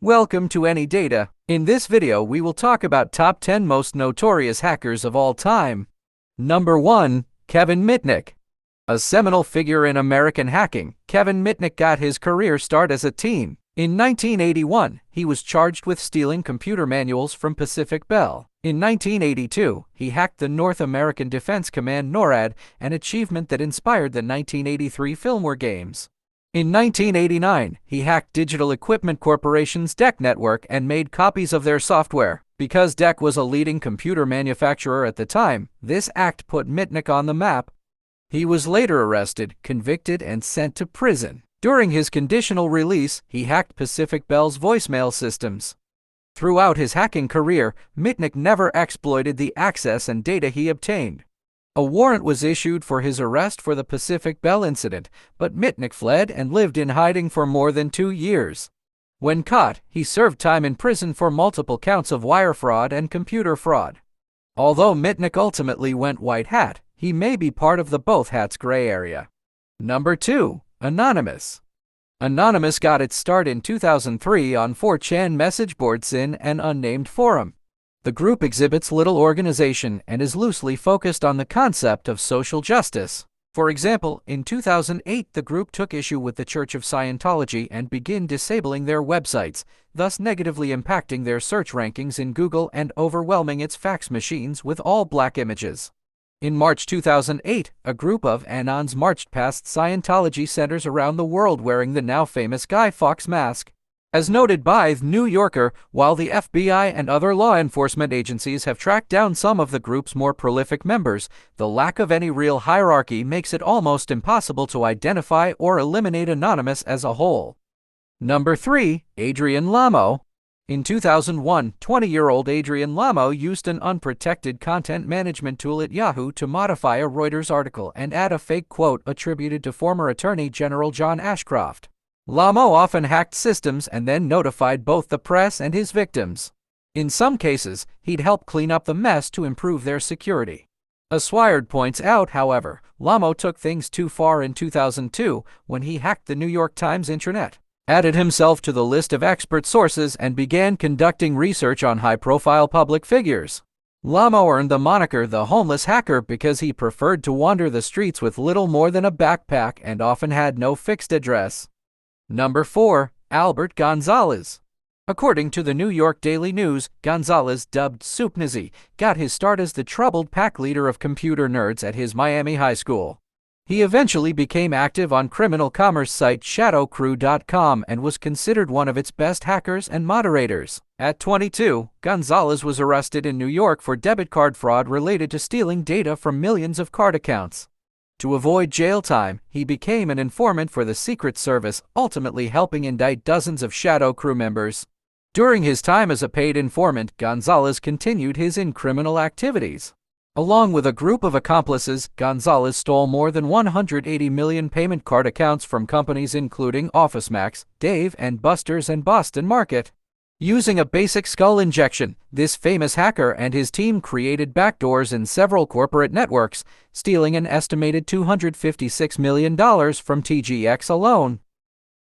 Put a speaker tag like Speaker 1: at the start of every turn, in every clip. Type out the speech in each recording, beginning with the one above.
Speaker 1: Welcome to Any Data. In this video, we will talk about top 10 most notorious hackers of all time. Number 1. Kevin Mitnick. A seminal figure in American hacking, Kevin Mitnick got his career start as a teen. In 1981, he was charged with stealing computer manuals from Pacific Bell. In 1982, he hacked the North American Defense Command NORAD, an achievement that inspired the 1983 film War Games. In 1989, he hacked Digital Equipment Corporation's DEC network and made copies of their software. Because DEC was a leading computer manufacturer at the time, this act put Mitnick on the map. He was later arrested, convicted, and sent to prison. During his conditional release, he hacked Pacific Bell's voicemail systems. Throughout his hacking career, Mitnick never exploited the access and data he obtained. A warrant was issued for his arrest for the Pacific Bell incident, but Mitnick fled and lived in hiding for more than 2 years. When caught, he served time in prison for multiple counts of wire fraud and computer fraud. Although Mitnick ultimately went white hat, he may be part of the both hats gray area. Number 2. Anonymous. Anonymous got its start in 2003 on 4chan message boards in an unnamed forum. The group exhibits little organization and is loosely focused on the concept of social justice. For example, in 2008, the group took issue with the Church of Scientology and began disabling their websites, thus negatively impacting their search rankings in Google and overwhelming its fax machines with all black images. In March 2008, a group of Anons marched past Scientology centers around the world wearing the now famous Guy Fawkes mask. As noted by The New Yorker, while the FBI and other law enforcement agencies have tracked down some of the group's more prolific members, the lack of any real hierarchy makes it almost impossible to identify or eliminate Anonymous as a whole. Number 3. Adrian Lamo. In 2001, 20-year-old Adrian Lamo used an unprotected content management tool at Yahoo to modify a Reuters article and add a fake quote attributed to former Attorney General John Ashcroft. Lamo often hacked systems and then notified both the press and his victims. In some cases, he'd help clean up the mess to improve their security. Swire points out, however, Lamo took things too far in 2002 when he hacked the New York Times intranet, added himself to the list of expert sources, and began conducting research on high-profile public figures. Lamo earned the moniker the homeless hacker because he preferred to wander the streets with little more than a backpack and often had no fixed address. Number 4. Albert Gonzalez. According to the New York Daily News, Gonzalez, dubbed Soup Nazi, got his start as the troubled pack leader of computer nerds at his Miami high school. He eventually became active on criminal commerce site shadowcrew.com and was considered one of its best hackers and moderators. At 22, Gonzalez was arrested in New York for debit card fraud related to stealing data from millions of card accounts. To avoid jail time, he became an informant for the Secret Service, ultimately helping indict dozens of Shadow Crew members. During his time as a paid informant, Gonzalez continued his criminal activities. Along with a group of accomplices, Gonzalez stole more than 180 million payment card accounts from companies including OfficeMax, Dave & Buster's, and Boston Market. Using a basic skull injection, this famous hacker and his team created backdoors in several corporate networks, stealing an estimated $256 million from TGX alone.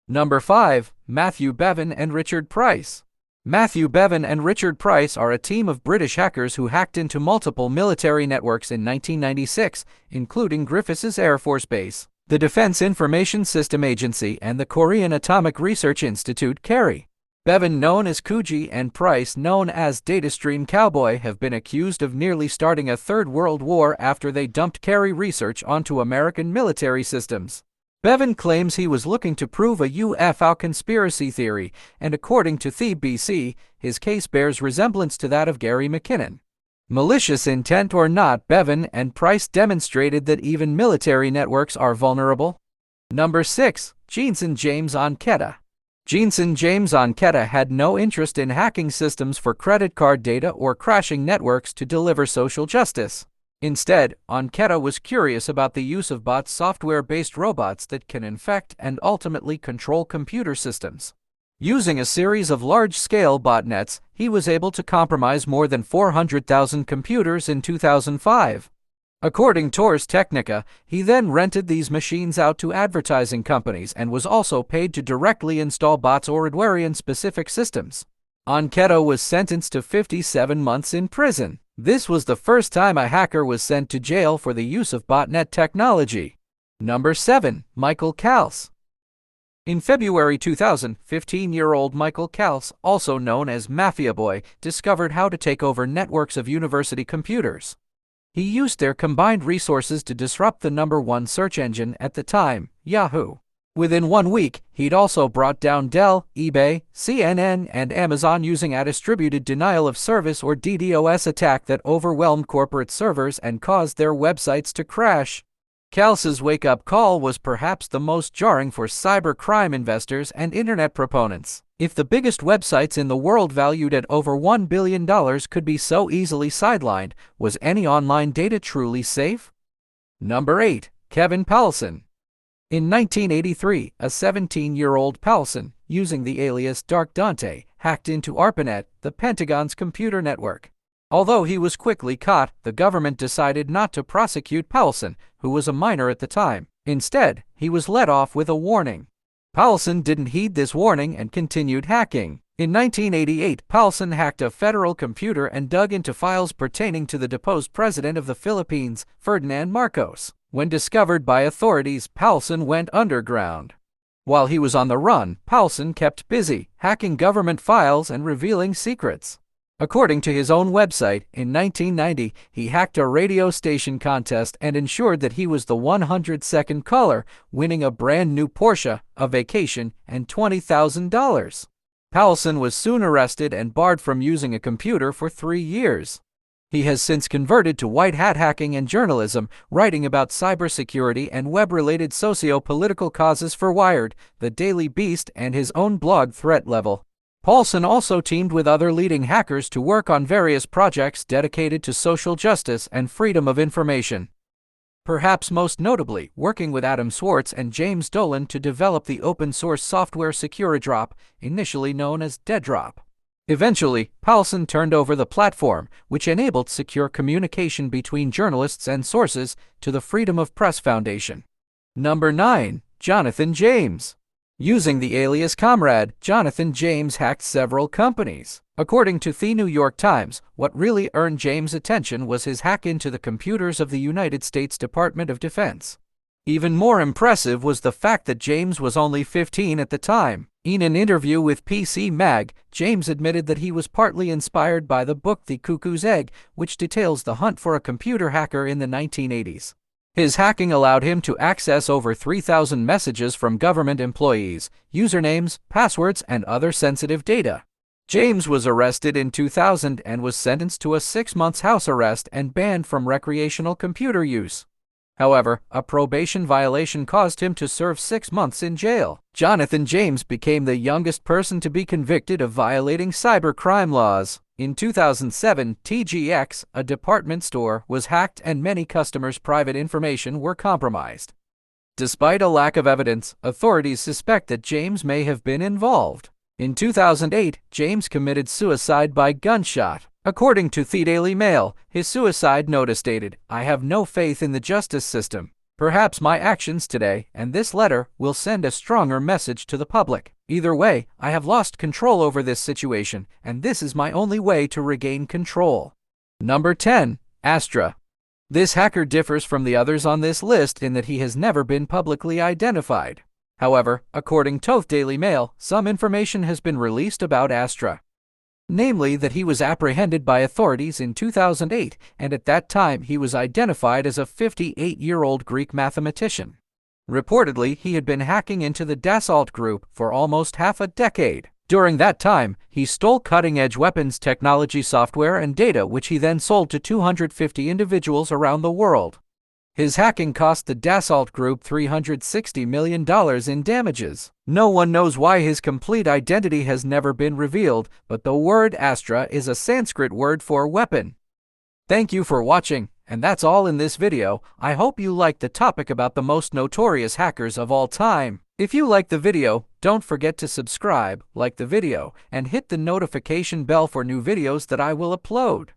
Speaker 1: Number 5. Matthew Bevan and Richard Price. Matthew Bevan and Richard Price are a team of British hackers who hacked into multiple military networks in 1996, including Griffiths Air Force Base, the Defense Information System Agency, and the Korean Atomic Research Institute, KARI. Bevan, known as Kuji, and Price, known as Datastream Cowboy, have been accused of nearly starting a third world war after they dumped KARI research onto American military systems. Bevan claims he was looking to prove a UFO conspiracy theory, and according to the BBC, his case bears resemblance to that of Gary McKinnon. Malicious intent or not, Bevan and Price demonstrated that even military networks are vulnerable. Number 6. Jensen James Onketa. Jensen James Onketa had no interest in hacking systems for credit card data or crashing networks to deliver social justice. Instead, Onketa was curious about the use of bots, software-based robots that can infect and ultimately control computer systems. Using a series of large-scale botnets, he was able to compromise more than 400,000 computers in 2005. According to Ars Technica, he then rented these machines out to advertising companies and was also paid to directly install bots or adware in specific systems. Onketo was sentenced to 57 months in prison. This was the first time a hacker was sent to jail for the use of botnet technology. Number 7. Michael Kals. In February 2000, 15-year-old Michael Kals, also known as Mafia Boy, discovered how to take over networks of university computers. He used their combined resources to disrupt the #1 search engine at the time, Yahoo. Within 1 week, he'd also brought down Dell, eBay, CNN, and Amazon using a distributed denial of service or DDoS attack that overwhelmed corporate servers and caused their websites to crash. Kals's wake-up call was perhaps the most jarring for cybercrime investors and internet proponents. If the biggest websites in the world valued at over $1 billion could be so easily sidelined, was any online data truly safe? Number 8. Kevin Paulson. In 1983, a 17-year-old Paulson, using the alias Dark Dante, hacked into ARPANET, the Pentagon's computer network. Although he was quickly caught, the government decided not to prosecute Paulson, who was a minor at the time. Instead, he was let off with a warning. Paulson didn't heed this warning and continued hacking. In 1988, Paulson hacked a federal computer and dug into files pertaining to the deposed president of the Philippines, Ferdinand Marcos. When discovered by authorities, Paulson went underground. While he was on the run, Paulson kept busy, hacking government files and revealing secrets. According to his own website, in 1990, he hacked a radio station contest and ensured that he was the 102nd caller, winning a brand new Porsche, a vacation, and $20,000. Paulson was soon arrested and barred from using a computer for 3 years. He has since converted to white hat hacking and journalism, writing about cybersecurity and web-related socio-political causes for Wired, The Daily Beast, and his own blog Threat Level. Paulson also teamed with other leading hackers to work on various projects dedicated to social justice and freedom of information. Perhaps most notably, working with Adam Swartz and James Dolan to develop the open-source software SecuriDrop, initially known as Deadrop. Eventually, Paulson turned over the platform, which enabled secure communication between journalists and sources, to the Freedom of Press Foundation. Number 9. Jonathan James. Using the alias Comrade, Jonathan James hacked several companies. According to the New York Times, what really earned James' attention was his hack into the computers of the United States Department of Defense. Even more impressive was the fact that James was only 15 at the time. In an interview with PC Mag, James admitted that he was partly inspired by the book The Cuckoo's Egg, which details the hunt for a computer hacker in the 1980s. His hacking allowed him to access over 3,000 messages from government employees, usernames, passwords, and other sensitive data. James was arrested in 2000 and was sentenced to a 6-month house arrest and banned from recreational computer use. However, a probation violation caused him to serve 6 months in jail. Jonathan James became the youngest person to be convicted of violating cybercrime laws. In 2007, TGX, a department store, was hacked and many customers' private information were compromised. Despite a lack of evidence, authorities suspect that James may have been involved. In 2008, James committed suicide by gunshot. According to the Daily Mail, his suicide note stated, "I have no faith in the justice system. Perhaps my actions today and this letter will send a stronger message to the public. Either way, I have lost control over this situation, and this is my only way to regain control." Number 10. Astra. This hacker differs from the others on this list in that he has never been publicly identified. However, according to the Daily Mail, some information has been released about Astra. Namely that he was apprehended by authorities in 2008, and at that time he was identified as a 58-year-old Greek mathematician. Reportedly, he had been hacking into the Dassault Group for almost half a decade. During that time, he stole cutting-edge weapons technology software and data which he then sold to 250 individuals around the world. His hacking cost the Dassault Group $360 million in damages. No one knows why his complete identity has never been revealed, but the word Astra is a Sanskrit word for weapon. Thank you for watching, and that's all in this video. I hope you liked the topic about the most notorious hackers of all time. If you liked the video, don't forget to subscribe, like the video, and hit the notification bell for new videos that I will upload.